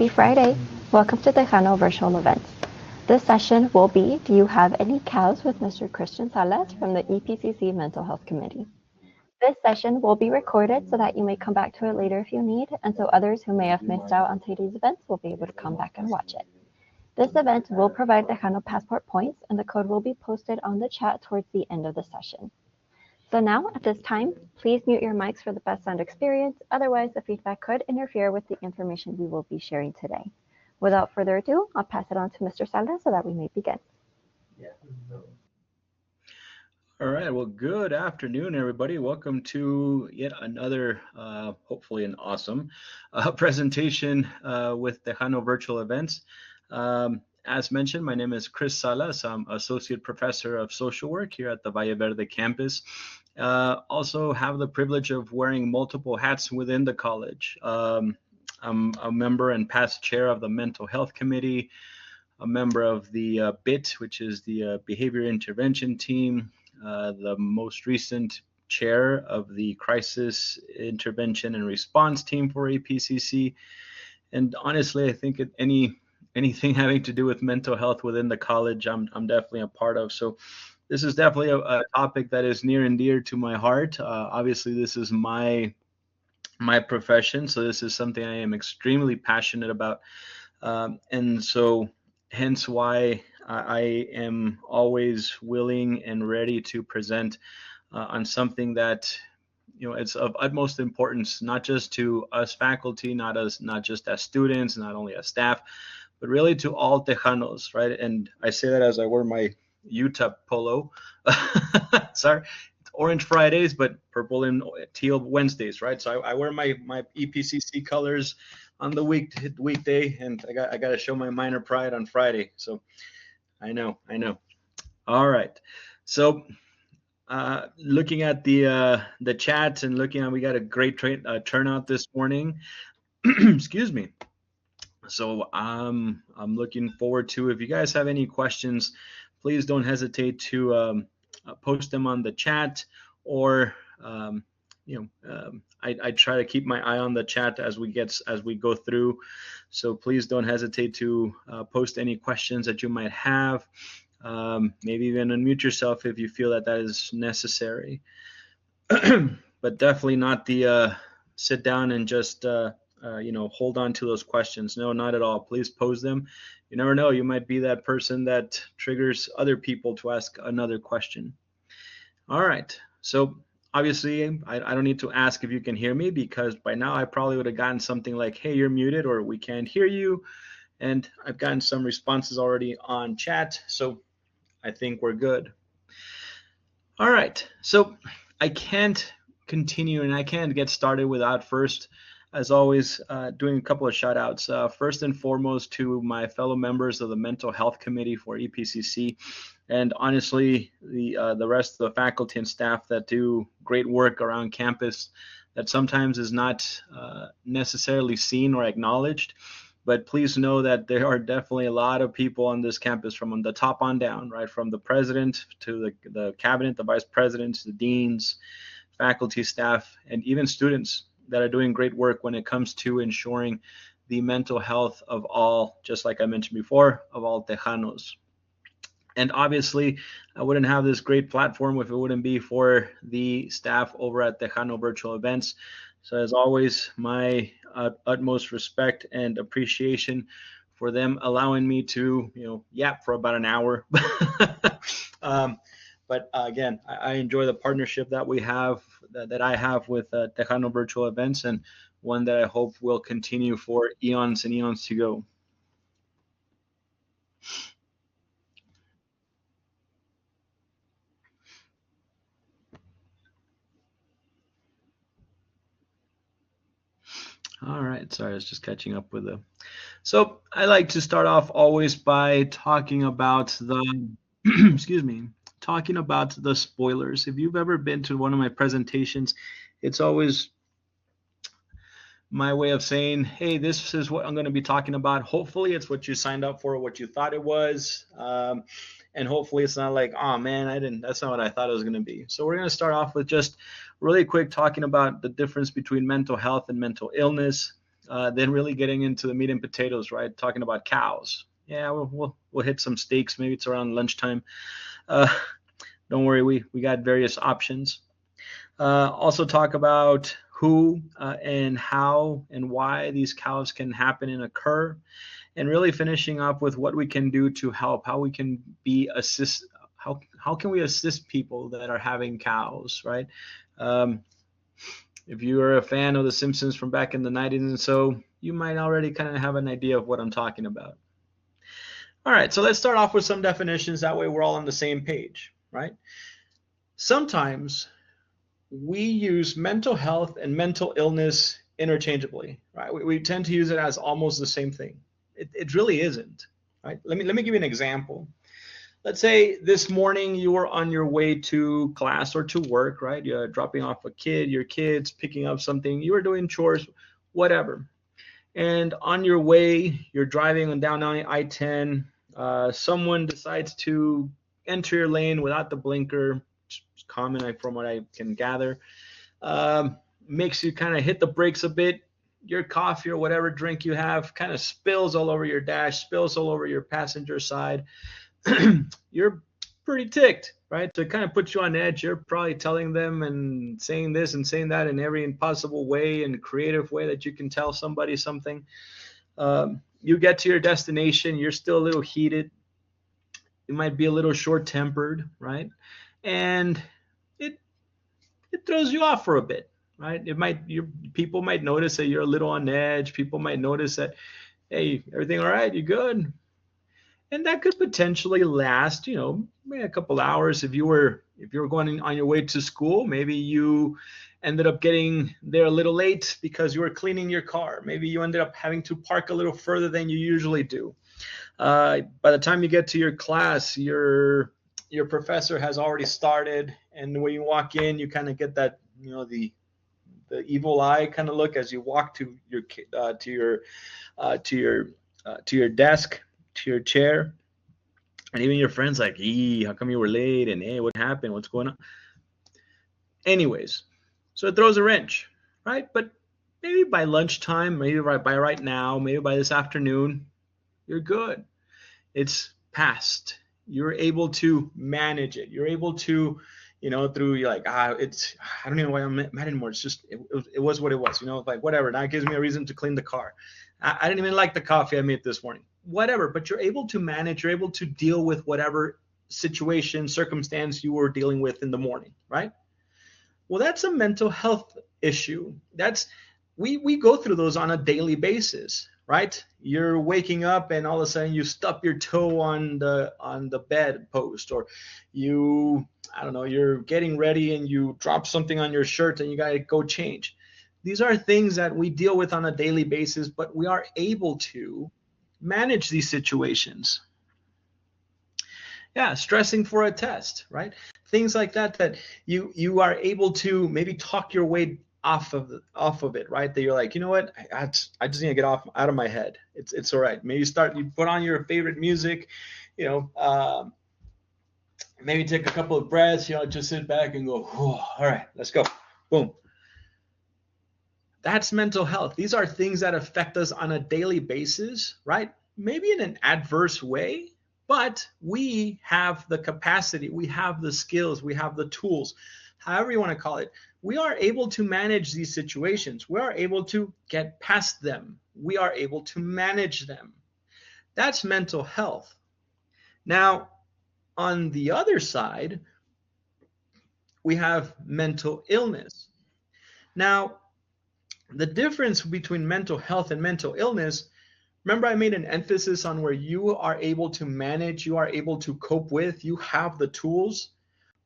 Happy Friday! Welcome to Tejano Virtual Events. This session will be Do You Have Any Cows with Mr. Christian Salas from the EPCC Mental Health Committee. This session will be recorded so that you may come back to it later if you need, and so others who may have missed out on today's events will be able to come back and watch it. This event will provide Tejano Passport points, and the code will be posted on the chat towards the end of the session. So now, at this time, please mute your mics for the best sound experience. Otherwise, the feedback could interfere with the information we will be sharing today. Without further ado, I'll pass it on to Mr. Salda so that we may begin. All right, well, good afternoon, everybody. Welcome to yet another, hopefully an awesome presentation with Tejano Virtual Events. As mentioned, my name is Chris Salas. I'm Associate Professor of Social Work here at the Valle Verde campus. Also have the privilege of wearing multiple hats within the college. I'm a member and past chair of the Mental Health Committee, a member of the BIT, which is the Behavior Intervention Team, the most recent chair of the Crisis Intervention and Response Team for EPCC. And honestly, I think anything having to do with mental health within the college, I'm definitely a part of. So this is definitely a topic that is near and dear to my heart. Obviously, this is my profession, so this is something I am extremely passionate about. And so hence why I am always willing and ready to present on something that, it's of utmost importance, not just to us faculty, not just as students, not only as staff, but really to all Tejanos, right? And I say that as I wear my Utah polo. Sorry, it's Orange Fridays, but purple and teal Wednesdays, right? So I wear my EPCC colors on the weekday, and I got to show my minor pride on Friday. So I know. All right. So looking at the chat and looking at, we got a great turnout this morning. Excuse me. So I'm looking forward to, if you guys have any questions, please don't hesitate to post them on the chat, or I try to keep my eye on the chat as we go through. So please don't hesitate to post any questions that you might have. Maybe even unmute yourself if you feel that is necessary. But definitely not the sit down and just hold on to those questions. No, not at all. Please pose them. You never know, you might be that person that triggers other people to ask another question. All right. So obviously, I don't need to ask if you can hear me, because by now I probably would have gotten something like, hey, you're muted, or we can't hear you. And I've gotten some responses already on chat, so I think we're good. All right. So I can't continue and I can't get started without first, as always, doing a couple of shout outs. First and foremost, to my fellow members of the Mental Health Committee for EPCC, and honestly, the rest of the faculty and staff that do great work around campus that sometimes is not necessarily seen or acknowledged. But please know that there are definitely a lot of people on this campus, from the top on down, right, from the president to the cabinet, the vice presidents, the deans, faculty, staff, and even students that are doing great work when it comes to ensuring the mental health of all, just like I mentioned before, of all Tejanos. And obviously, I wouldn't have this great platform if it wouldn't be for the staff over at Tejano Virtual Events. So as always, my utmost respect and appreciation for them allowing me to, yap for about an hour. But again, I enjoy the partnership that we have, that I have with Tejano Virtual Events, and one that I hope will continue for eons and eons to go. All right, sorry, I was just catching up with So I like to start off always by talking about the, talking about the spoilers. If you've ever been to one of my presentations, it's always my way of saying, hey, this is what I'm going to be talking about. Hopefully it's what you signed up for, what you thought it was. And hopefully it's not like, oh man, that's not what I thought it was going to be. So we're going to start off with just really quick talking about the difference between mental health and mental illness. then really getting into the meat and potatoes, right? Talking about cows. Yeah, we'll hit some steaks. Maybe it's around lunchtime. Uh, don't worry, we got various options. Also talk about who and how and why these cows can happen and occur, and really finishing up with what we can do to help, how we can be assist, how can we assist people that are having cows, right? Um, if you are a fan of The Simpsons from back in the 90s and so, you might already kind of have an idea of what I'm talking about. All right, so let's start off with some definitions. That way we're all on the same page, right? Sometimes we use mental health and mental illness interchangeably, right? We tend to use it as almost the same thing. It really isn't, right? Let me give you an example. Let's say this morning you were on your way to class or to work, right? You're dropping off a kid, your kids, picking up something, you were doing chores, whatever. And on your way, you're driving down I-10. Someone decides to enter your lane without the blinker. It's common from what I can gather. Makes you kind of hit the brakes a bit. Your coffee or whatever drink you have kind of spills all over your dash, spills all over your passenger side. You're pretty ticked, right? So it kind of puts you on edge. You're probably telling them and saying this and saying that in every impossible way and creative way that you can tell somebody something. You get to your destination, you're still a little heated. You might be a little short-tempered, right? And it throws you off for a bit, right? People might notice that you're a little on edge. People might notice that, hey, everything all right? You good? And that could potentially last, maybe a couple hours. If you were going on your way to school, maybe you ended up getting there a little late because you were cleaning your car. Maybe you ended up having to park a little further than you usually do. By the time you get to your class, your professor has already started, and when you walk in, you kind of get that, the evil eye kind of look as you walk to your desk, to your chair, and even your friends like, how come you were late? And hey, what happened? What's going on? Anyways, so it throws a wrench, right? But maybe by lunchtime, maybe by right now, maybe by this afternoon, you're good. It's past. You're able to manage it. You're able to, through you're like, I don't even know why I'm mad anymore. It's just, it was what it was, like whatever. Now it gives me a reason to clean the car. I didn't even like the coffee I made this morning. Whatever, but you're able to manage, you're able to deal with whatever situation, circumstance you were dealing with in the morning, right? Well, that's a mental health issue. We go through those on a daily basis, right? You're waking up and all of a sudden you stub your toe on the bed post, or I don't know, you're getting ready and you drop something on your shirt and you got to go change. These are things that we deal with on a daily basis, but we are able to manage these situations. Yeah, stressing for a test, right? Things like that you are able to maybe talk your way off of it, right? That you're like, you know what, I just need to get out of my head. It's all right. Maybe you put on your favorite music, maybe take a couple of breaths, just sit back and go, all right, let's go. Boom. That's mental health. These are things that affect us on a daily basis, right? Maybe in an adverse way, but we have the capacity, we have the skills, we have the tools, however you want to call it. We are able to manage these situations. We are able to get past them. We are able to manage them. That's mental health. Now, on the other side, we have mental illness. Now, the difference between mental health and mental illness, remember I made an emphasis on where you are able to manage, you are able to cope with, you have the tools.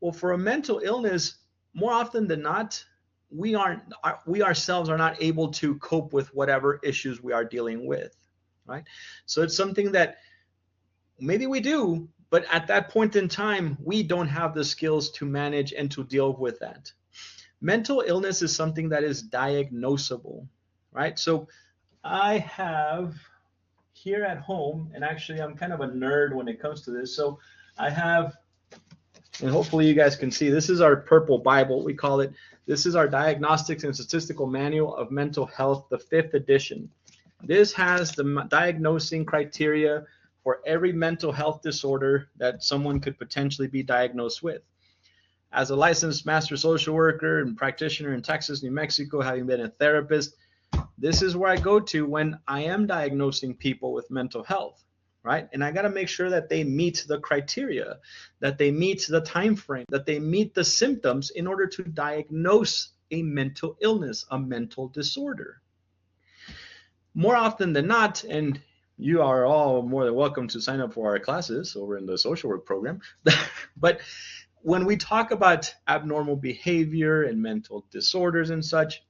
Well, for a mental illness, more often than not, we ourselves are not able to cope with whatever issues we are dealing with, right? So it's something that maybe we do, but at that point in time, we don't have the skills to manage and to deal with that. Mental illness is something that is diagnosable, right? So I have here at home, and actually I'm kind of a nerd when it comes to this. So I have And hopefully you guys can see, this is our purple Bible, we call it. This is our Diagnostics and Statistical Manual of Mental Health, the 5th edition. This has the diagnosing criteria for every mental health disorder that someone could potentially be diagnosed with. As a licensed master social worker and practitioner in Texas, New Mexico, having been a therapist, this is where I go to when I am diagnosing people with mental health, right? And I got to make sure that they meet the criteria, that they meet the time frame, that they meet the symptoms in order to diagnose a mental illness, a mental disorder. More often than not, and you are all more than welcome to sign up for our classes over in the social work program, but when we talk about abnormal behavior and mental disorders and such,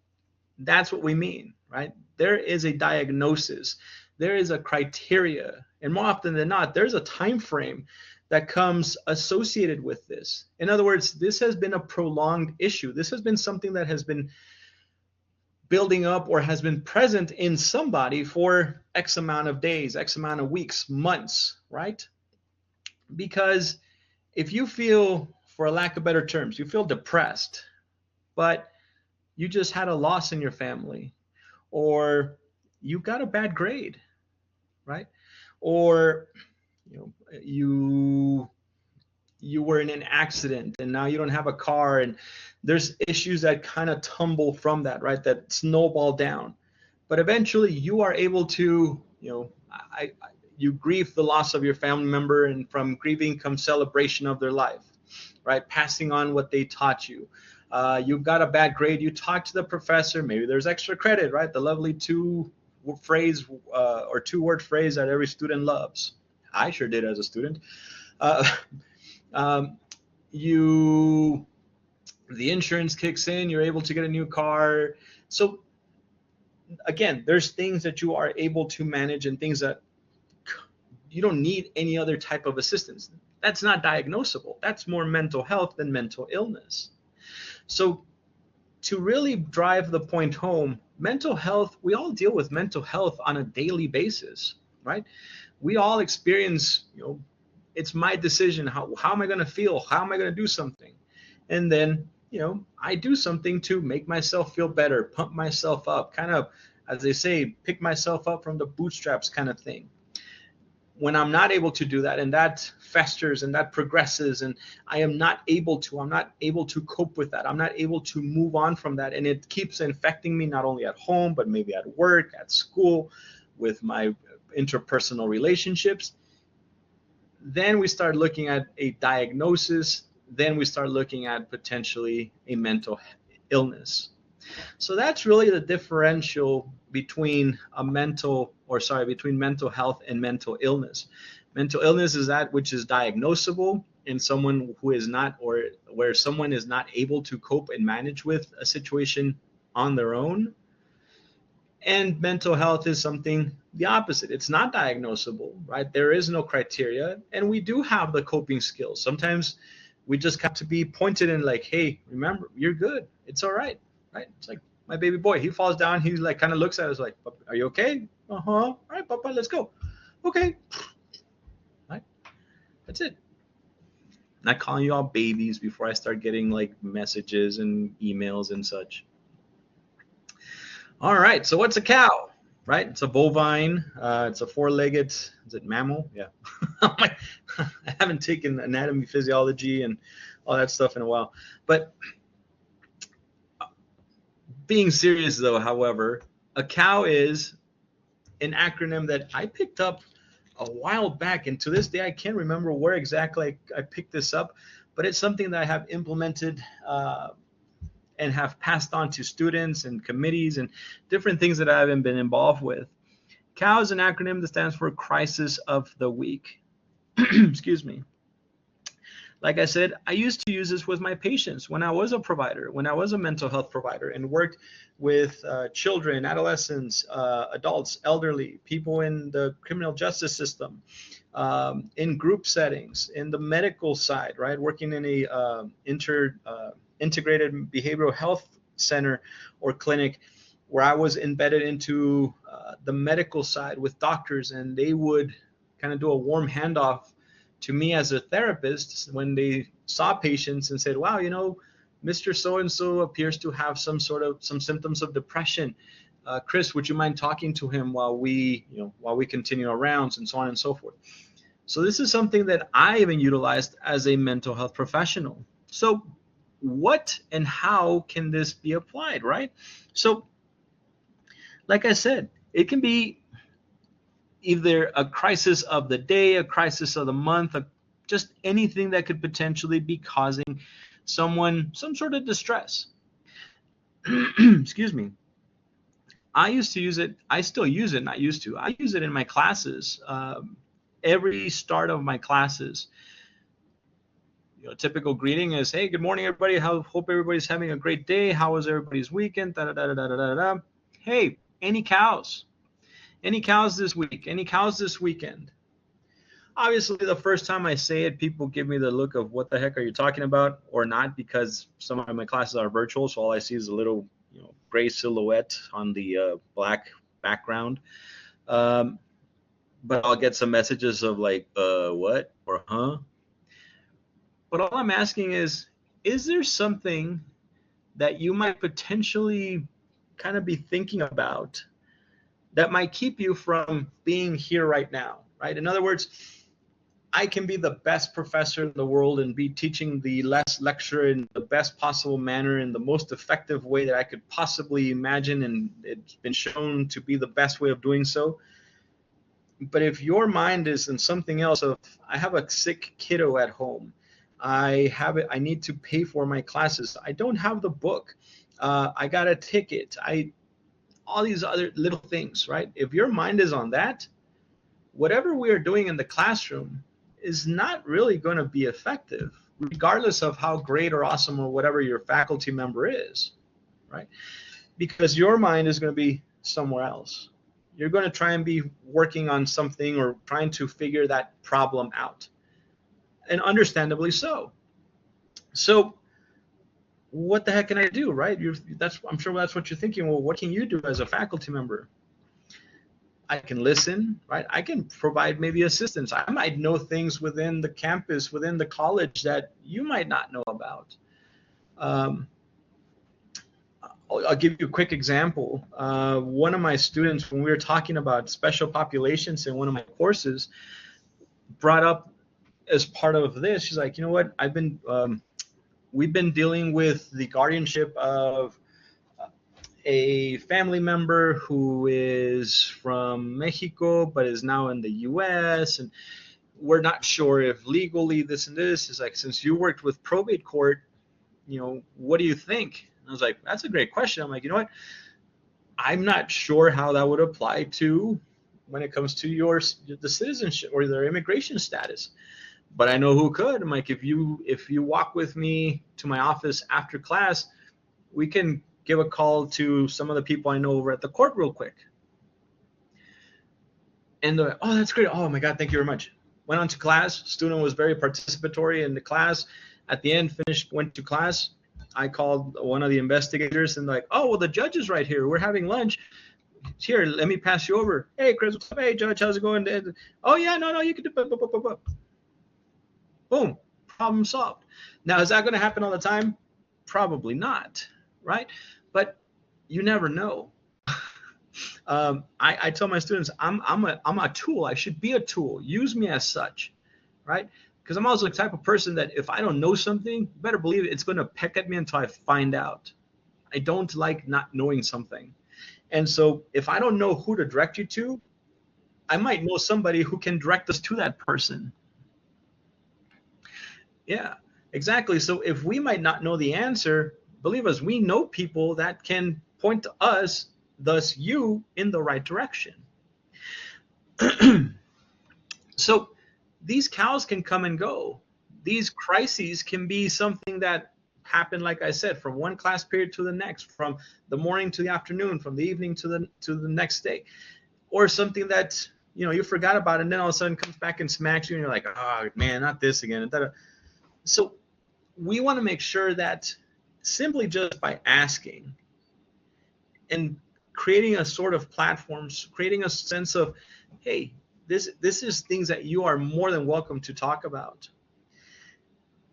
that's what we mean, right? There is a diagnosis, there is a criteria, and more often than not, there's a time frame that comes associated with this. In other words, this has been a prolonged issue. This has been something that has been building up or has been present in somebody for X amount of days, X amount of weeks, months, right? Because if you feel, for a lack of better terms, you feel depressed, but you just had a loss in your family, or you got a bad grade, right? Or you were in an accident and now you don't have a car, and there's issues that kind of tumble from that, right? That snowball down. But eventually you are able to, you grieve the loss of your family member, and from grieving comes celebration of their life, right? Passing on what they taught you. You've got a bad grade, you talk to the professor, maybe there's extra credit, right? The lovely two-word phrase that every student loves. I sure did as a student. The insurance kicks in, you're able to get a new car. So again, there's things that you are able to manage and things that you don't need any other type of assistance. That's not diagnosable. That's more mental health than mental illness. So to really drive the point home, mental health, we all deal with mental health on a daily basis, right? We all experience, it's my decision. How am I going to feel? How am I going to do something? And then, I do something to make myself feel better, pump myself up, kind of, as they say, pick myself up from the bootstraps kind of thing. When I'm not able to do that, and that festers and that progresses, and I'm not able to cope with that. I'm not able to move on from that. And it keeps infecting me, not only at home, but maybe at work, at school, with my interpersonal relationships. Then we start looking at a diagnosis. Then we start looking at potentially a mental illness. So that's really the differential between between mental health and mental illness. Mental illness is that which is diagnosable in someone who is not, or where someone is not able to cope and manage with a situation on their own. And mental health is something the opposite. It's not diagnosable, right? There is no criteria, and we do have the coping skills. Sometimes we just have to be pointed in like, hey, remember, you're good. It's all right. Right? It's like my baby boy. He falls down. He's like, kind of looks at us like, are you okay? Uh-huh. All right, Papa, let's go. Okay. Right? That's it. I'm not calling you all babies before I start getting like messages and emails and such. All right. So what's a cow? Right? It's a bovine. It's a four-legged, is it mammal? Yeah. I haven't taken anatomy, physiology, and all that stuff in a while. But being serious though, however, a cow is an acronym that I picked up a while back, and to this day I can't remember where exactly I picked this up, but it's something that I have implemented and have passed on to students and committees and different things that I haven't been involved with. COW is an acronym that stands for Crisis of the Week. Excuse me. Like I said, I used to use this with my patients when I was a provider, when I was a mental health provider, and worked with children, adolescents, adults, elderly, people in the criminal justice system, in group settings, in the medical side, right? Working in a integrated behavioral health center or clinic where I was embedded into the medical side with doctors, and they would kind of do a warm handoff to me as a therapist when they saw patients and said, wow, Mr. So-and-so appears to have some symptoms of depression. Chris, would you mind talking to him while we continue our rounds, and so on and so forth. So this is something that I even utilized as a mental health professional. So what and how can this be applied, right? So like I said, it can be either a crisis of the day, a crisis of the month, just anything that could potentially be causing someone some sort of distress. Excuse me. I used to use it. I still use it. Not used to. I use it in my classes. Every start of my classes, typical greeting is, "Hey, good morning, everybody. Hope everybody's having a great day. How was everybody's weekend? Da da da da da da da. Hey, any cows? Any cows this week? Any cows this weekend?" Obviously, the first time I say it, people give me the look of what the heck are you talking about, or not, because some of my classes are virtual, so all I see is a little gray silhouette on the black background. But I'll get some messages of like, what, or huh? But all I'm asking is there something that you might potentially kind of be thinking about that might keep you from being here right now, right? In other words, I can be the best professor in the world and be teaching the lecture in the best possible manner, in the most effective way that I could possibly imagine, and it's been shown to be the best way of doing so. But if your mind is in something else, of I have a sick kiddo at home, I need to pay for my classes, I don't have the book, I got a ticket, all these other little things, right? If your mind is on that, whatever we are doing in the classroom is not really going to be effective, regardless of how great or awesome or whatever your faculty member is, right? Because your mind is going to be somewhere else. You're going to try and be working on something or trying to figure that problem out, and understandably so. So what the heck can I do, right? I'm sure that's what you're thinking. Well, what can you do as a faculty member? I can listen, right? I can provide maybe assistance. I might know things within the campus, within the college, that you might not know about. I'll give you a quick example. One of my students, when we were talking about special populations in one of my courses, brought up as part of this, she's like, you know what, we've been dealing with the guardianship of a family member who is from Mexico but is now in the US, and we're not sure if legally this and this is like, since you worked with probate court, what do you think? And I was like, that's a great question. I'm like, you know what, I'm not sure how that would apply to when it comes to the citizenship or their immigration status, but I know who could. I'm like, if you walk with me to my office after class, we can give a call to some of the people I know over at the court real quick. And they're like, oh, that's great. Oh my God, thank you very much. Went on to class. Student was very participatory in the class. At the end, went to class. I called one of the investigators and like, oh, well, the judge is right here. We're having lunch. Here, let me pass you over. Hey, Chris, what's up? Hey, Judge, how's it going? Oh, yeah, no, you can do it. Boom, problem solved. Now, is that going to happen all the time? Probably not, right? But you never know. I tell my students, I'm a tool. I should be a tool. Use me as such, right? Because I'm also the type of person that if I don't know something, you better believe it's going to peck at me until I find out. I don't like not knowing something. And so if I don't know who to direct you to, I might know somebody who can direct us to that person. Yeah, exactly. So if we might not know the answer, believe us, we know people that can point to us, thus you, in the right direction. So these cows can come and go. These crises can be something that happen, like I said, from one class period to the next, from the morning to the afternoon, from the evening to the next day, or something that you forgot about, and then all of a sudden comes back and smacks you, and you're like, oh man, not this again. So we want to make sure that simply just by asking and creating a sort of platform, creating a sense of, hey, This is things that you are more than welcome to talk about.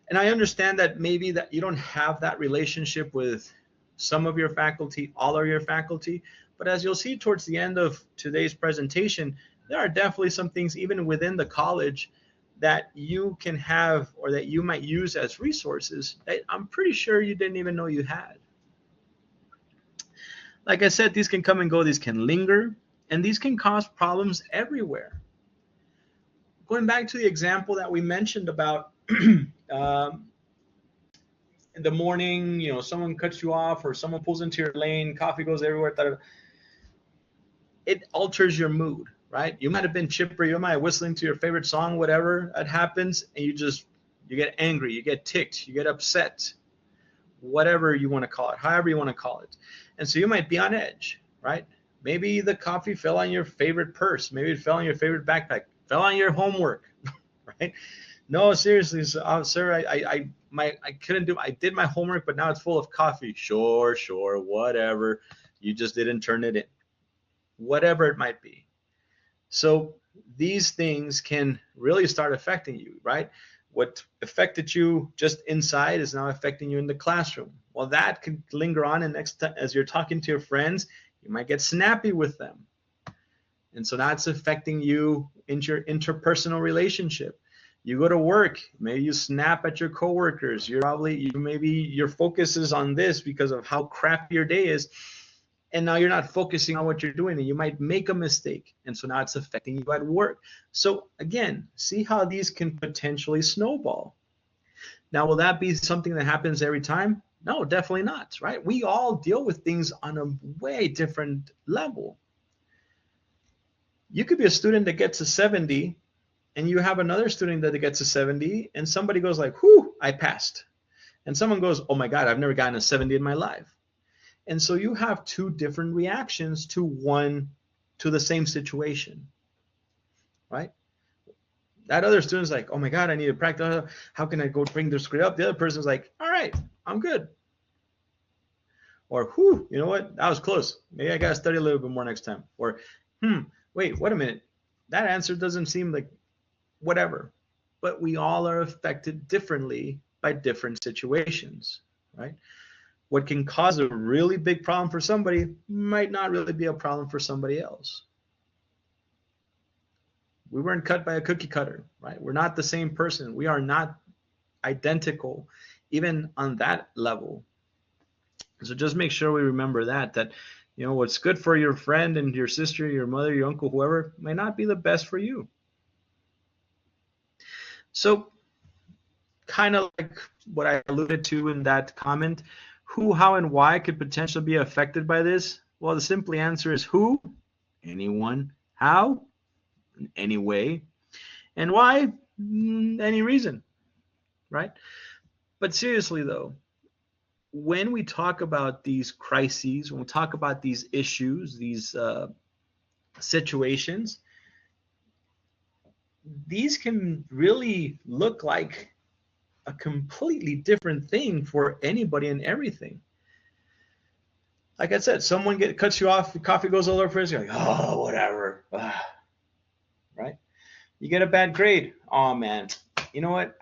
And I understand that maybe that you don't have that relationship with some of your faculty, all of your faculty, but as you'll see towards the end of today's presentation, there are definitely some things even within the college that you can have or that you might use as resources that I'm pretty sure you didn't even know you had. Like I said, these can come and go, these can linger, and these can cause problems everywhere. Going back to the example that we mentioned about um, in the morning, someone cuts you off or someone pulls into your lane, coffee goes everywhere. It alters your mood, right? You might have been chipper, you might have whistling to your favorite song, whatever that happens, and you get angry, you get ticked, you get upset, whatever you want to call it, however you want to call it. And so you might be on edge, right? Maybe the coffee fell on your favorite purse, maybe it fell on your favorite backpack, fell on your homework, right? No, seriously, sir, I couldn't do. I did my homework, but now it's full of coffee. Sure, whatever. You just didn't turn it in. Whatever it might be. So these things can really start affecting you, right? What affected you just inside is now affecting you in the classroom. Well, that can linger on, and next time as you're talking to your friends, you might get snappy with them. And so that's affecting you in your interpersonal relationship. You go to work, maybe you snap at your coworkers. Maybe your focus is on this because of how crappy your day is. And now you're not focusing on what you're doing, and you might make a mistake. And so now it's affecting you at work. So again, see how these can potentially snowball. Now, will that be something that happens every time? No, definitely not, right? We all deal with things on a way different level. You could be a student that gets a 70, and you have another student that gets a 70, and somebody goes like, whew, I passed. And someone goes, oh my God, I've never gotten a 70 in my life. And so you have two different reactions to the same situation, right? That other student's like, oh my God, I need to practice. How can I go bring this grade up? The other person's like, all right, I'm good. Or, whew, you know what? That was close. Maybe I got to study a little bit more next time. Or, wait a minute. That answer doesn't seem like whatever. But we all are affected differently by different situations, right? What can cause a really big problem for somebody might not really be a problem for somebody else. We weren't cut by a cookie cutter, right? We're not the same person. We are not identical, even on that level. So just make sure we remember that what's good for your friend and your sister, your mother, your uncle, whoever, may not be the best for you. So kind of like what I alluded to in that comment, who, how, and why could potentially be affected by this? Well, the simple answer is who, anyone, how, any way, and why, any reason, right? But seriously though, when we talk about these crises, when we talk about these issues, these situations, these can really look like a completely different thing for anybody and everything. Like I said, someone cuts you off, the coffee goes all over, you're like, oh, whatever, right? You get a bad grade. Oh man, you know what?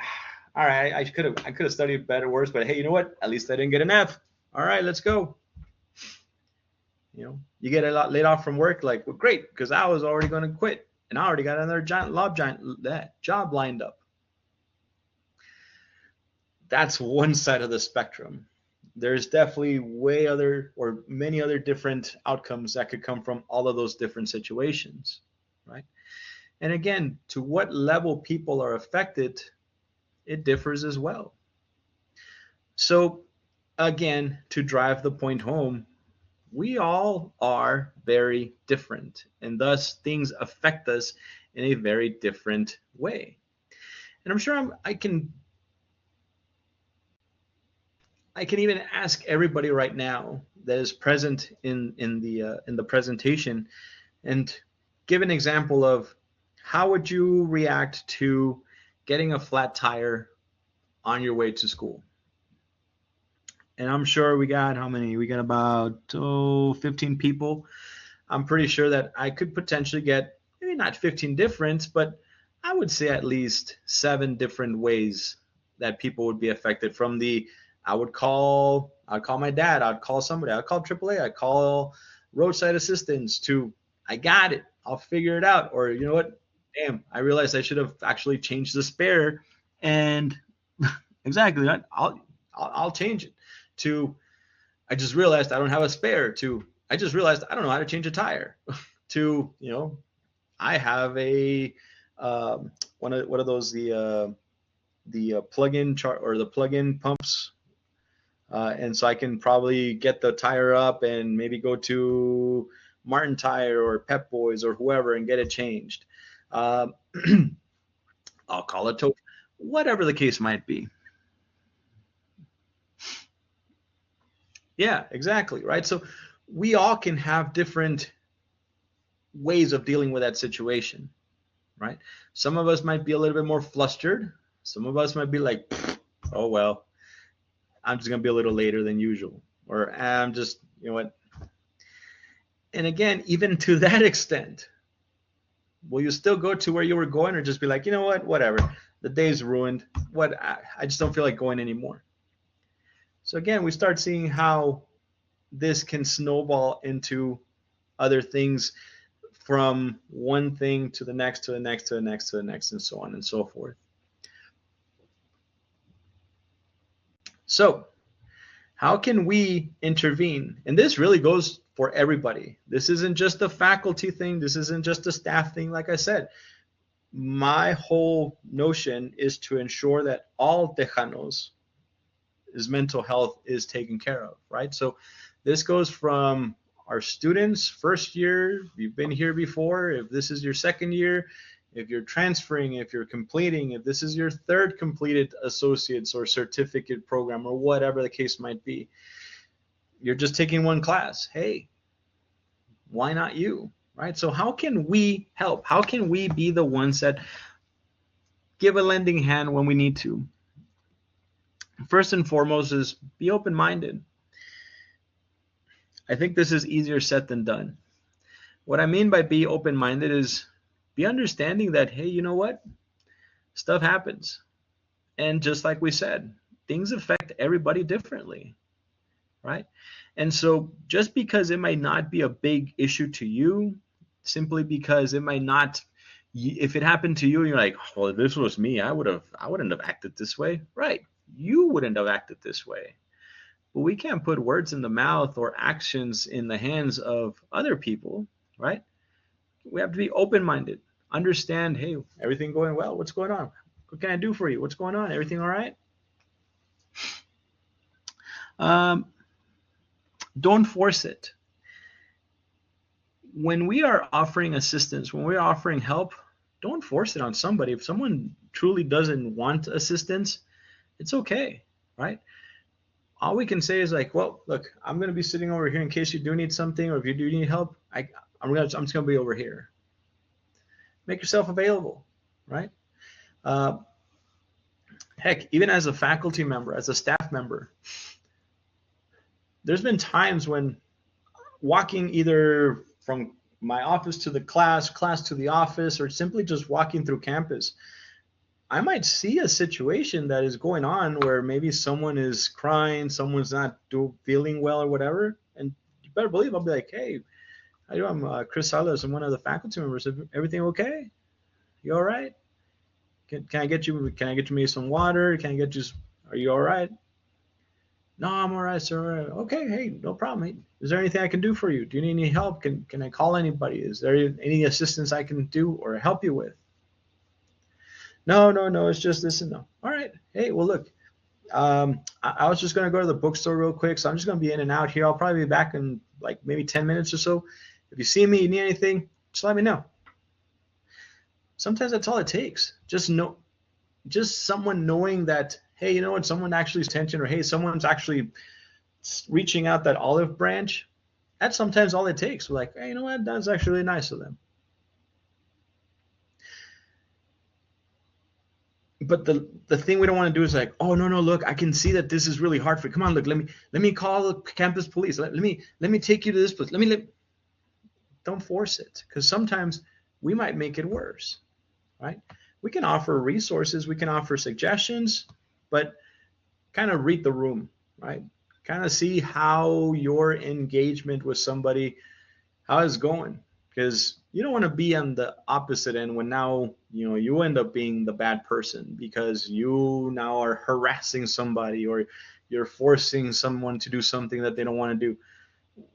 All right, I could have studied better, worse, but hey, you know what? At least I didn't get an F. All right, let's go. You get laid off from work, like, well, great, because I was already going to quit, and I already got another job lined up. That's one side of the spectrum. There's definitely many other different outcomes that could come from all of those different situations, right? And again, to what level people are affected, it differs as well. So again, to drive the point home, we all are very different, and thus things affect us in a very different way. And I'm sure I can even ask everybody right now that is present in the presentation, and give an example of how would you react to getting a flat tire on your way to school. And I'm sure we got how many? We got about 15 people. I'm pretty sure that I could potentially get maybe not 15 different, but I would say at least 7 different ways that people would be affected from the, I'd call my dad, I'd call somebody, I'd call AAA, I'd call roadside assistance, to I got it, I'll figure it out. Or you know what, damn, I realized I should have actually changed the spare, and exactly, I'll change it, to I just realized I don't have a spare, to I just realized I don't know how to change a tire, to I have a what are those, the plug-in or the plug-in pumps, and so I can probably get the tire up and maybe go to Martin Tire or Pep Boys or whoever and get it changed. Um, I'll call it tow, whatever the case might be. Yeah, exactly, right? So we all can have different ways of dealing with that situation, right? Some of us might be a little bit more flustered. Some of us might be like, oh, well, I'm just going to be a little later than usual. Or I'm just, you know what? And again, even to that extent, will you still go to where you were going, or just be like, you know what, whatever, the day's ruined. I just don't feel like going anymore. So again, we start seeing how this can snowball into other things, from one thing to the next, to the next, to the next, to the next, and so on and so forth. So how can we intervene? And this really goes for everybody. This isn't just a faculty thing. This isn't just a staff thing. Like I said, my whole notion is to ensure that all Tejanos' mental health is taken care of, right? So this goes from our students, first year, you've been here before, if this is your second year, if you're transferring, if you're completing, if this is your third completed associate's or certificate program, or whatever the case might be, you're just taking one class. Hey, why not you, right? So how can we help? How can we be the ones that give a lending hand when we need to? First and foremost is be open-minded. I think this is easier said than done. What I mean by be open-minded is be understanding that, hey, you know what? Stuff happens. And just like we said, things affect everybody differently, right? And so just because it might not be a big issue to you, simply because it might not, if it happened to you and you're like, well, if this was me, I wouldn't have acted this way. Right. You wouldn't have acted this way. But we can't put words in the mouth or actions in the hands of other people, right? We have to be open-minded. Understand, hey, everything going well? What's going on? What can I do for you? What's going on? Everything all right? Don't force it. When we are offering assistance, when we're offering help, don't force it on somebody. If someone truly doesn't want assistance, it's okay, right? All we can say is like, well, look, I'm going to be sitting over here in case you do need something, or if you do need help, I'm just going to be over here. Make yourself available, right? Heck, even as a faculty member, as a staff member, there's been times when walking either from my office to the class to the office, or simply just walking through campus, I might see a situation that is going on where maybe someone is crying, someone's not feeling well or whatever, and you better believe I'll be like, hey, how you doing? I'm Chris Salas. I'm one of the faculty members. Everything okay? You all right? Can I get you maybe some water? Are you all right? No, I'm all right, sir. Okay, hey, no problem. Hey, is there anything I can do for you? Do you need any help? Can I call anybody? Is there any assistance I can do or help you with? No, it's just this and no. All right. Hey, well, look, I was just going to go to the bookstore real quick, so I'm just going to be in and out here. I'll probably be back in like maybe 10 minutes or so. If you see me, you need anything, just let me know. Sometimes that's all it takes. Just someone knowing that, hey, you know what, someone actually is attention, or hey, someone's actually reaching out that olive branch. That's sometimes all it takes. We're like, hey, you know what, that's actually really nice of them. But the thing we don't want to do is like, oh, no, look, I can see that this is really hard for you. Come on, look, let me call the campus police. Let me take you to this place. Don't force it, because sometimes we might make it worse, right? We can offer resources, we can offer suggestions, but kind of read the room, right? Kind of see how your engagement with somebody, how it's going, because you don't want to be on the opposite end when now you end up being the bad person because you now are harassing somebody or you're forcing someone to do something that they don't want to do.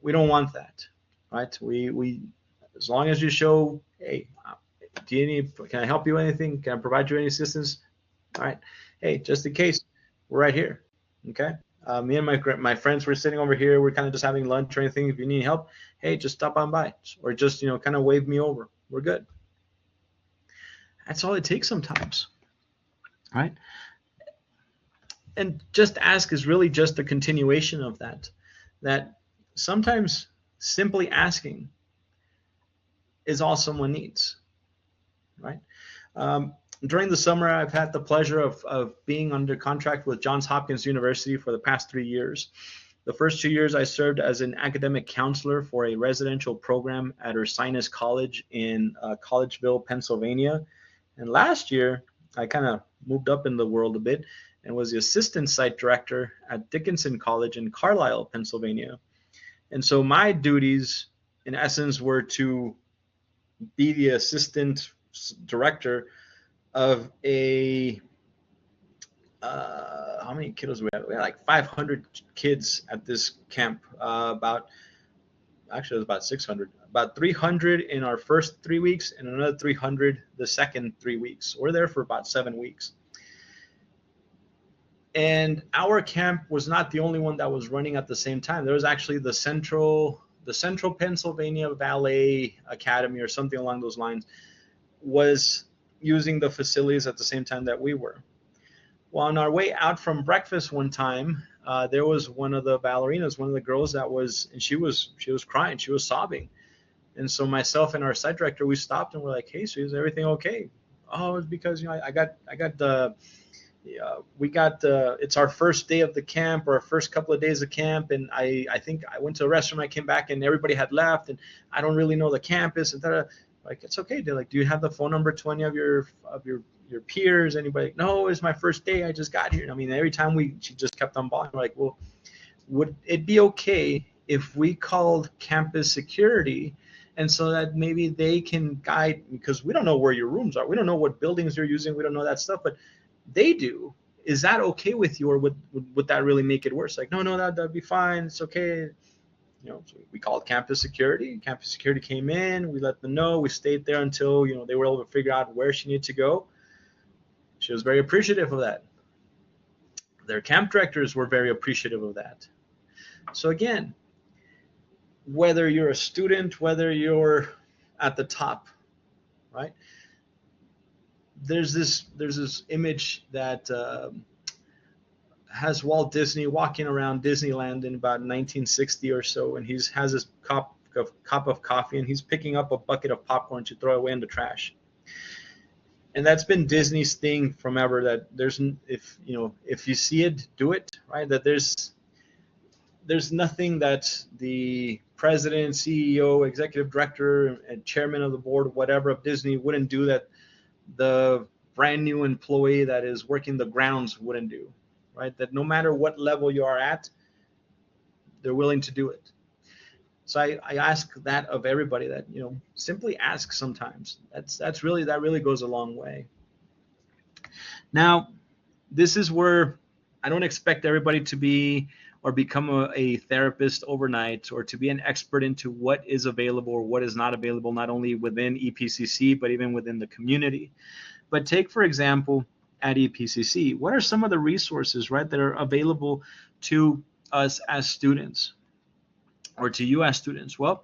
We don't want that, right? We as long as you show, hey, do you need, can I help you with anything? Can I provide you any assistance? All right. Hey, just in case, we're right here. Okay. Me and my friends were sitting over here. We're kind of just having lunch or anything. If you need help, hey, just stop on by or just kind of wave me over. We're good. That's all it takes sometimes, right? And just ask is really just a continuation of that. That sometimes simply asking is all someone needs, right? During the summer, I've had the pleasure of being under contract with Johns Hopkins University for the past 3 years. The first 2 years, I served as an academic counselor for a residential program at Ursinus College in Collegeville, Pennsylvania. And last year, I kind of moved up in the world a bit and was the assistant site director at Dickinson College in Carlisle, Pennsylvania. And so my duties, in essence, were to be the assistant director of a how many kiddos we had? We had like 500 kids at this camp. Actually, it was about 600. About 300 in our first 3 weeks, and another 300 the second 3 weeks. We're there for about 7 weeks. And our camp was not the only one that was running at the same time. There was actually the Central Pennsylvania Ballet Academy or something along those lines was using the facilities at the same time that we were. Well, on our way out from breakfast one time, there was one of the ballerinas, one of the girls that was, and she was crying, she was sobbing. And so myself and our site director, we stopped and we're like, hey, so is everything okay? Oh, it's because I got the it's our first day of the camp or our first couple of days of camp, and I think I went to the restroom, I came back and everybody had left, and I don't really know the campus, and like, it's okay. They're like, do you have the phone number to any of your peers? Anybody? No, it's my first day. I just got here. I mean, every time she just kept on balling. We're like, well, would it be okay if we called campus security, and so that maybe they can guide, because we don't know where your rooms are. We don't know what buildings you're using. We don't know that stuff, but they do. Is that okay with you, or would that really make it worse? Like, no, that'd be fine. It's okay. So we called campus security. Campus security came in. We let them know. We stayed there until they were able to figure out where she needed to go. She was very appreciative of that. Their camp directors were very appreciative of that. So again, whether you're a student, whether you're at the top, right? There's this image that has Walt Disney walking around Disneyland in about 1960 or so, and he has this cup of coffee, and he's picking up a bucket of popcorn to throw away in the trash. And that's been Disney's thing from ever. That if you see it, do it, right? That there's nothing that the president, CEO, executive director, and chairman of the board, whatever, of Disney wouldn't do that the brand new employee that is working the grounds wouldn't do, right? That no matter what level you are at, they're willing to do it. So I ask that of everybody, that simply ask sometimes. That really goes a long way. Now, this is where I don't expect everybody to be or become a therapist overnight, or to be an expert into what is available or what is not available, not only within EPCC, but even within the community. But take, for example, at EPCC, what are some of the resources, right, that are available to us as students, or to you as students? Well,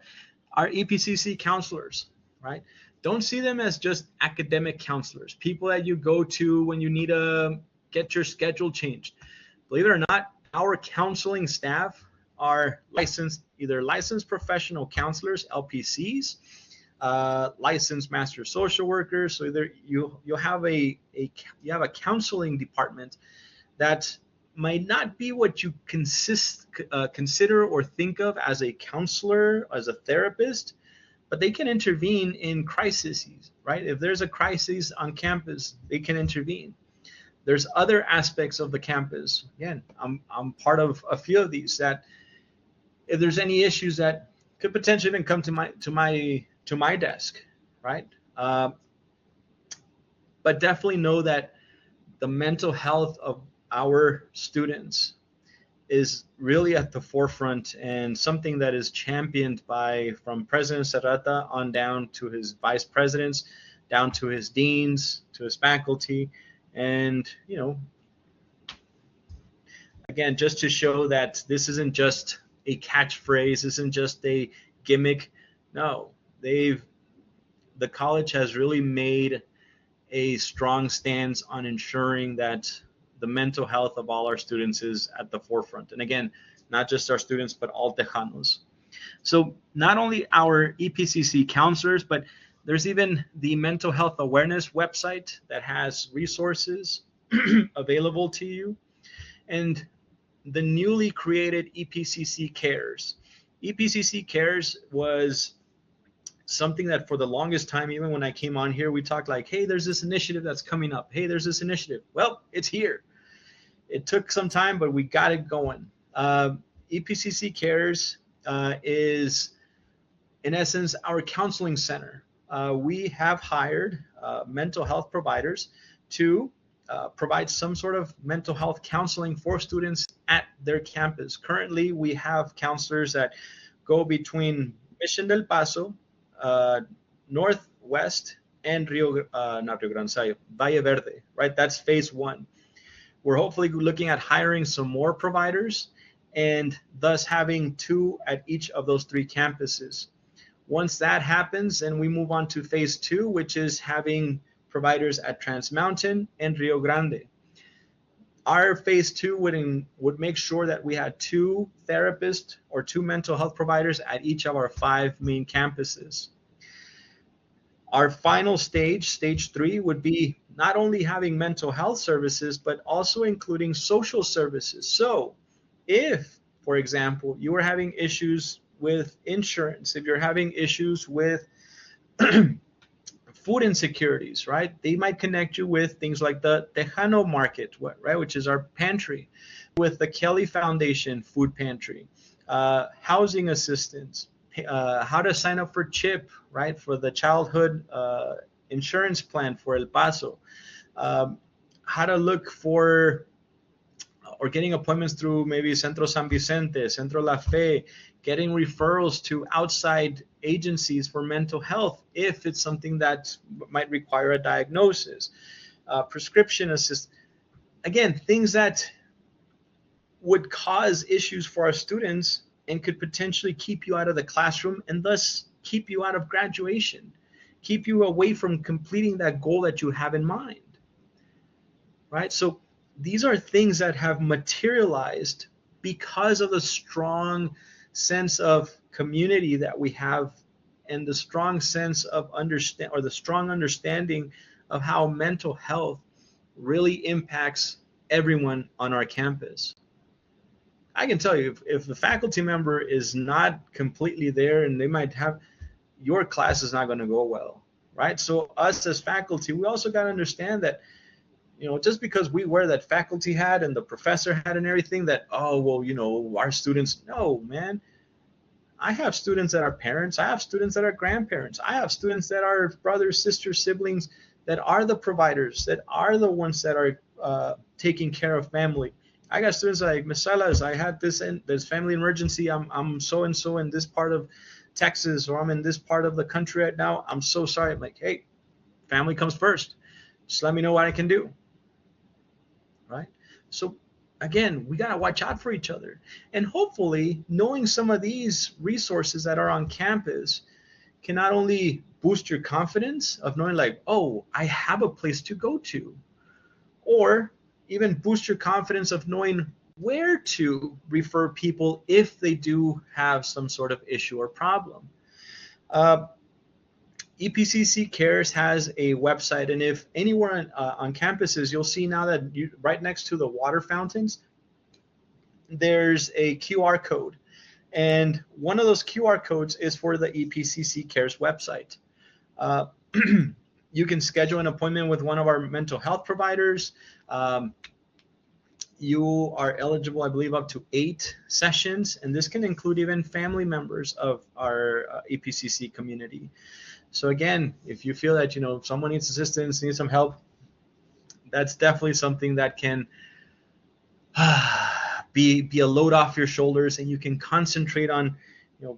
our EPCC counselors, right? Don't see them as just academic counselors, people that you go to when you need to get your schedule changed. Believe it or not, our counseling staff are either licensed professional counselors, LPCs, licensed master social workers. So either you have a counseling department that might not be what you consider or think of as a counselor, as a therapist, but they can intervene in crises, right? If there's a crisis on campus, they can intervene. There's other aspects of the campus. Again, I'm part of a few of these that if there's any issues that could potentially even come to my desk, right? But definitely know that the mental health of our students is really at the forefront and something that is championed by from President Serrata on down to his vice presidents, down to his deans, to his faculty, and again, just to show that this isn't just a catchphrase, isn't just a gimmick. No, the college has really made a strong stance on ensuring that the mental health of all our students is at the forefront. And again, not just our students, but all Tejanos. So not only our EPCC counselors, but there's even the mental health awareness website that has resources available to you. And the newly created EPCC Cares. EPCC Cares was something that for the longest time, even when I came on here, we talked like, hey, there's this initiative that's coming up. Hey, there's this initiative. Well, it's here. It took some time, but we got it going. EPCC Cares is, in essence, our counseling center. We have hired mental health providers to provide some sort of mental health counseling for students at their campus. Currently, we have counselors that go between Mission del Paso, Northwest, and not Rio Grande, sorry, Valle Verde, right? That's phase one. We're hopefully looking at hiring some more providers and thus having 2 at each of those 3 campuses. Once that happens, then we move on to phase 2, which is having providers at Trans Mountain and Rio Grande. Our phase 2 would make sure that we had 2 therapists or 2 mental health providers at each of our 5 main campuses. Our final stage, stage 3, would be not only having mental health services, but also including social services. So if, for example, you are having issues with insurance, if you're having issues with food insecurities, right? They might connect you with things like the Tejano Market, right, which is our pantry, with the Kelly Foundation food pantry, housing assistance, how to sign up for CHIP, right, for the childhood insurance plan for El Paso, how to look for or getting appointments through maybe Centro San Vicente, Centro La Fe, getting referrals to outside agencies for mental health if it's something that might require a diagnosis, prescription assist. Again, things that would cause issues for our students and could potentially keep you out of the classroom and thus keep you out of graduation, keep you away from completing that goal that you have in mind, right? So these are things that have materialized because of the strong sense of community that we have and the strong sense of the strong understanding of how mental health really impacts everyone on our campus. I can tell you, if the faculty member is not completely there and they might have, your class is not going to go well, right? So us as faculty, we also got to understand that, just because we wear that faculty hat and the professor hat and everything that, oh, well, our students, no, man. I have students that are parents. I have students that are grandparents. I have students that are brothers, sisters, siblings that are the providers, that are the ones that are taking care of family. I got students like, Ms. Salas, I had this family emergency. I'm so-and-so in this part of Texas, or I'm in this part of the country right now. I'm so sorry. I'm like, hey, family comes first. Just let me know what I can do. Right? So again, we got to watch out for each other. And hopefully knowing some of these resources that are on campus can not only boost your confidence of knowing like, oh, I have a place to go to, or even boost your confidence of knowing where to refer people if they do have some sort of issue or problem. EPCC Cares has a website, and if anywhere on campuses, you'll see now that right next to the water fountains, there's a QR code. And one of those QR codes is for the EPCC Cares website. You can schedule an appointment with one of our mental health providers. You are eligible, I believe, up to 8 sessions, and this can include even family members of our EPCC community. So again, if you feel that someone needs assistance, needs some help, that's definitely something that can be a load off your shoulders, and you can concentrate on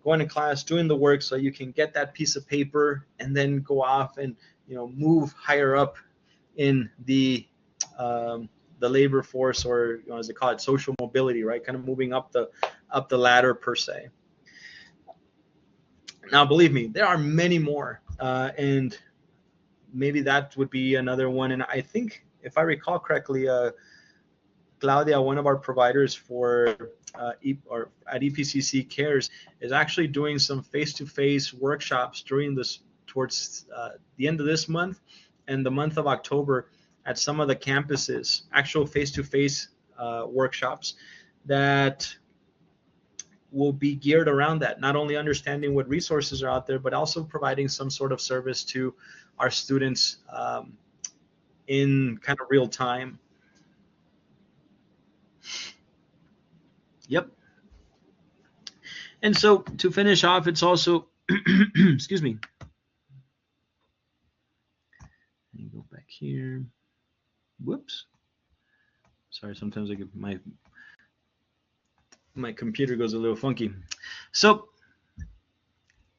going to class, doing the work, so you can get that piece of paper and then go off and move higher up in the labor force, or as they call it, social mobility, right? Kind of moving up the ladder per se. Now, believe me, there are many more, and maybe that would be another one. And I think, if I recall correctly, Claudia, one of our providers for or at EPCC Cares, is actually doing some face-to-face workshops towards the end of this month and the month of October at some of the campuses, actual face-to-face workshops that will be geared around that, not only understanding what resources are out there, but also providing some sort of service to our students in kind of real time. Yep. And so to finish off, it's also, excuse me. Let me go back here. Whoops. Sorry, sometimes I get my computer goes a little funky. So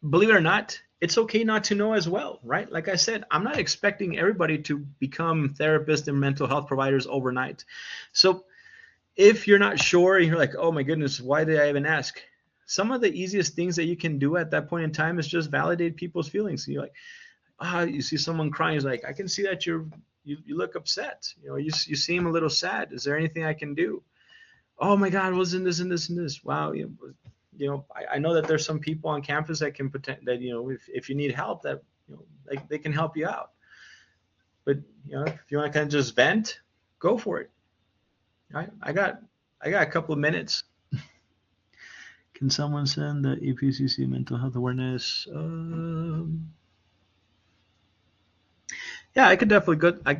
believe it or not, it's okay not to know as well, right? Like I said, I'm not expecting everybody to become therapists and mental health providers overnight. So if you're not sure and you're like, oh my goodness, why did I even ask? Some of the easiest things that you can do at that point in time is just validate people's feelings. So you're like, you see someone crying, it's like, I can see that you look upset. You seem a little sad. Is there anything I can do? Oh my God, wasn't this and this and this? Wow. I know that there's some people on campus that can pretend that, if you need help, that, they can help you out. But, if you want to kind of just vent, go for it. Right? I got a couple of minutes. Can someone send the EPCC mental health awareness? Yeah, I could definitely go. I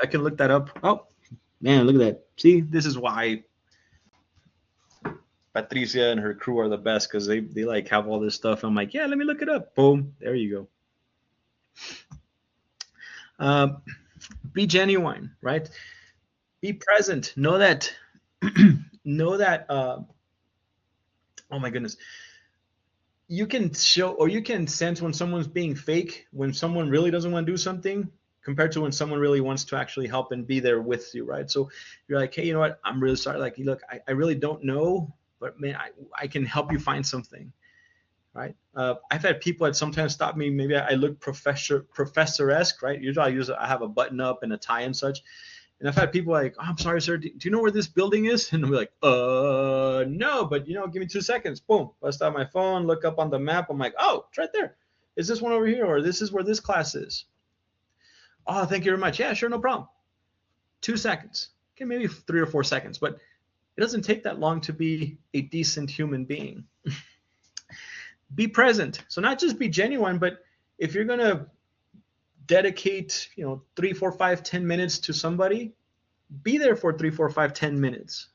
can look that up. Oh man, look at that. See, this is why Patricia and her crew are the best, because they like have all this stuff. I'm like, yeah, let me look it up. Boom, there you go. Be genuine, right? Be present. Know that. Know that. Oh my goodness. You can show, or you can sense when someone's being fake, when someone really doesn't want to do something, compared to when someone really wants to actually help and be there with you, right? So you're like, hey, you know what? I'm really sorry. Like, look, I really don't know, but man, I can help you find something, right? I've had people that sometimes stop me. Maybe I look professor-esque, right? Usually I have a button up and a tie and such. And I've had people like, oh, I'm sorry, sir, do you know where this building is? And I'm like, no, but give me 2 seconds. Boom, bust out my phone, look up on the map. I'm like, oh, it's right there. Is this one over here? Or this is where this class is? Oh, thank you very much. Yeah, sure, no problem. 2 seconds. Okay, maybe 3 or 4 seconds, but it doesn't take that long to be a decent human being. Be present. So not just be genuine, but if you're going to dedicate 3, 4, 5, 10 minutes to somebody, be there for 3, 4, 5, 10 minutes,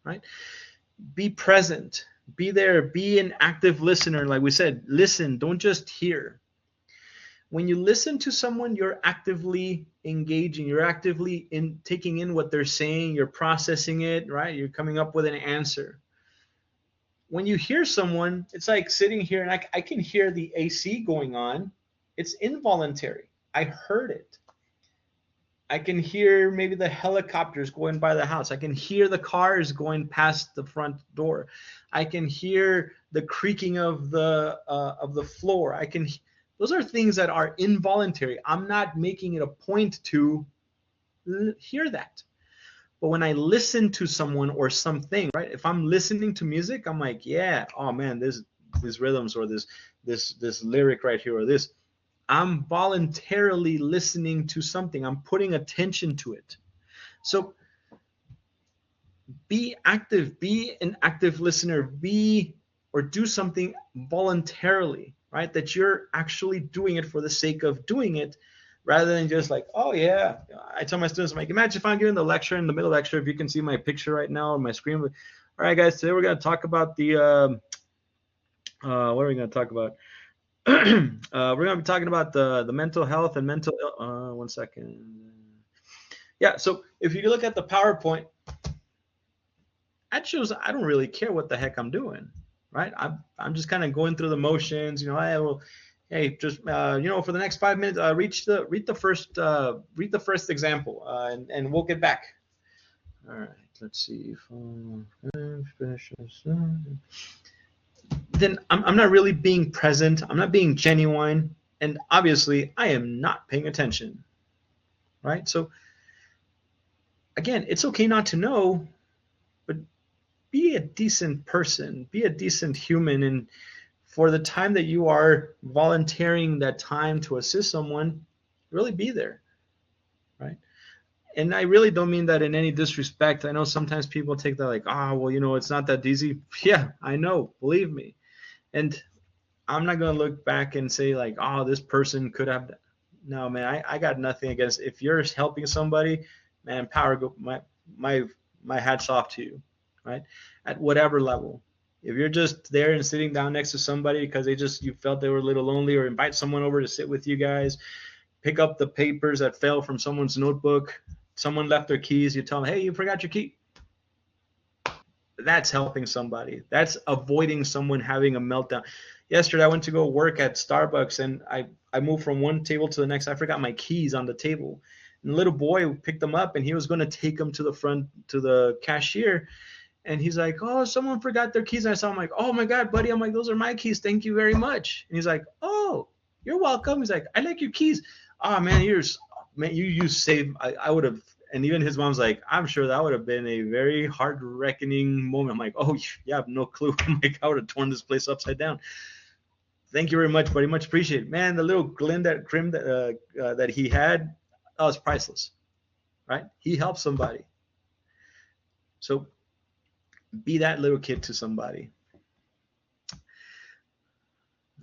right? Be present, be there, be an active listener. Like we said, listen, don't just hear. When you listen to someone, you're actively engaging, you're actively taking in what they're saying, you're processing it, right? You're coming up with an answer. When you hear someone, it's like sitting here and I can hear the AC going on. It's involuntary. I heard it. I can hear maybe the helicopters going by the house. I can hear the cars going past the front door. I can hear the creaking of the floor. Those are things that are involuntary. I'm not making it a point to hear that. But when I listen to someone or something, right? If I'm listening to music, I'm like, yeah, oh man, these rhythms or this lyric right here or this. I'm voluntarily listening to something. I'm putting attention to it. So be active, be an active listener, be or do something voluntarily, right? That you're actually doing it for the sake of doing it, rather than just like, oh yeah. I tell my students, I'm like, imagine if I'm giving the lecture in the middle lecture, if you can see my picture right now on my screen. All right, guys, today we're going to talk about the, what are we going to talk about? We're going to be talking about the mental health and mental, one second. Yeah, so if you look at the PowerPoint, that shows I don't really care what the heck I'm doing, right? I'm just kind of going through the motions. Hey, just for the next 5 minutes, read the first example, and we'll get back. All right, let's see. Then I'm not really being present. I'm not being genuine, and obviously I am not paying attention, right? So again, it's okay not to know, but be a decent person, be a decent human, and for the time that you are volunteering that time to assist someone, really be there, right? And I really don't mean that in any disrespect. I know sometimes people take that like, well, it's not that easy. Yeah, I know, believe me. And I'm not going to look back and say like, oh, this person could have. No, man, I got nothing against. If you're helping somebody, man, my hat's off to you, right? At whatever level. If you're just there and sitting down next to somebody because you felt they were a little lonely, or invite someone over to sit with you guys, pick up the papers that fell from someone's notebook, someone left their keys, you tell them, hey, you forgot your key. That's helping somebody. That's avoiding someone having a meltdown. Yesterday, I went to go work at Starbucks, and I moved from one table to the next. I forgot my keys on the table. And the little boy picked them up, and he was going to take them to the front, to the cashier. And he's like, oh, someone forgot their keys. And I saw him like, oh my God, buddy. I'm like, those are my keys. Thank you very much. And he's like, oh, you're welcome. He's like, I like your keys. Oh man, you saved. I would have. And even his mom's like, I'm sure that would have been a very heart reckoning moment. I'm like, oh, you have no clue. I'm like, I would have torn this place upside down. Thank you very much, buddy. Much appreciated. Man, the little grin that he had, that was priceless, right? He helped somebody. So be that little kid to somebody.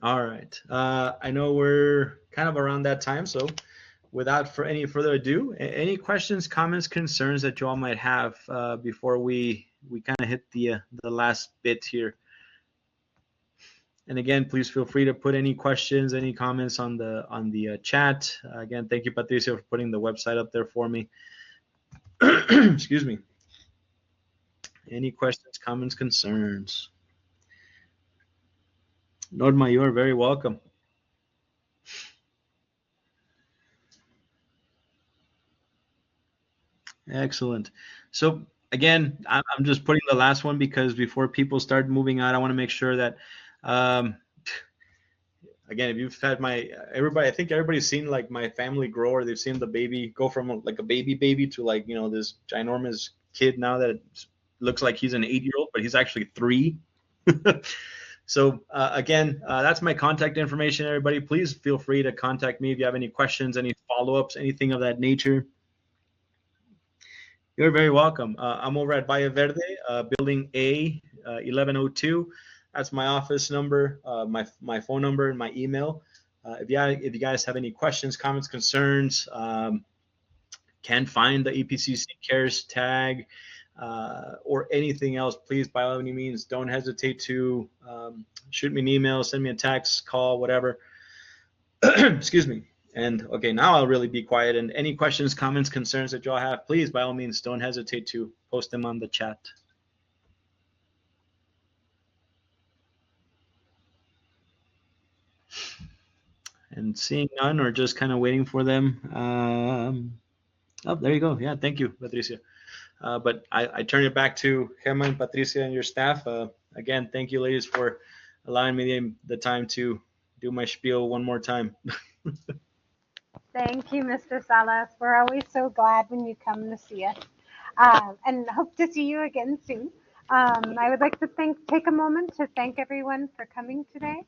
All right. I know we're kind of around that time, so without any further ado, any questions, comments, concerns that you all might have before we kind of hit the last bit here. And again, please feel free to put any questions, any comments on the chat. Again, thank you, Patricia, for putting the website up there for me. Excuse me. Any questions, comments, concerns? Norma, you are very welcome. Excellent. So again, I'm just putting the last one because before people start moving out, I want to make sure that, again, if you've had everybody, I think everybody's seen like my family grow, or they've seen the baby go from like a baby to like, this ginormous kid now that looks like he's an 8-year-old, but he's actually 3. So again, that's my contact information, everybody. Please feel free to contact me if you have any questions, any follow-ups, anything of that nature. You're very welcome. I'm over at Valle Verde, building A, 1102. That's my office number, my phone number, and my email. If you guys have any questions, comments, concerns, can't find the EPCC Cares tag, or anything else, please, by all any means, don't hesitate to shoot me an email, send me a text, call, whatever. Excuse me. And okay, now I'll really be quiet. And any questions, comments, concerns that y'all have, please, by all means, don't hesitate to post them on the chat. And seeing none, or just kind of waiting for them. Oh, there you go. Yeah, thank you, Patricia. But I turn it back to Gemma and Patricia and your staff. Again, thank you, ladies, for allowing me the time to do my spiel one more time. Thank you, Mr. Salas. We're always so glad when you come to see us, and hope to see you again soon. I would like to take a moment to thank everyone for coming today.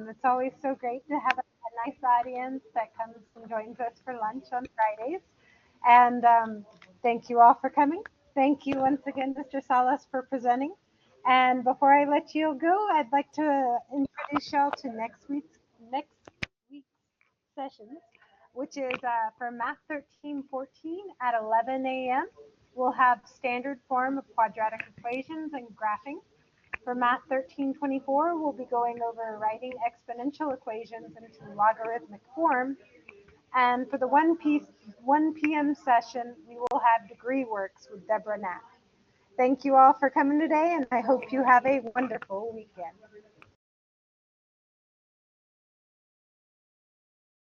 It's always so great to have a nice audience that comes and joins us for lunch on Fridays. And thank you all for coming. Thank you once again, Mr. Salas, for presenting. And before I let you go, I'd like to introduce y'all to next week's sessions, which is for Math 1314 at 11 a.m. We'll have standard form of quadratic equations and graphing. For Math 1324, we'll be going over writing exponential equations into logarithmic form. And for the 1 p.m. session, we will have degree works with Deborah Knapp. Thank you all for coming today, and I hope you have a wonderful weekend.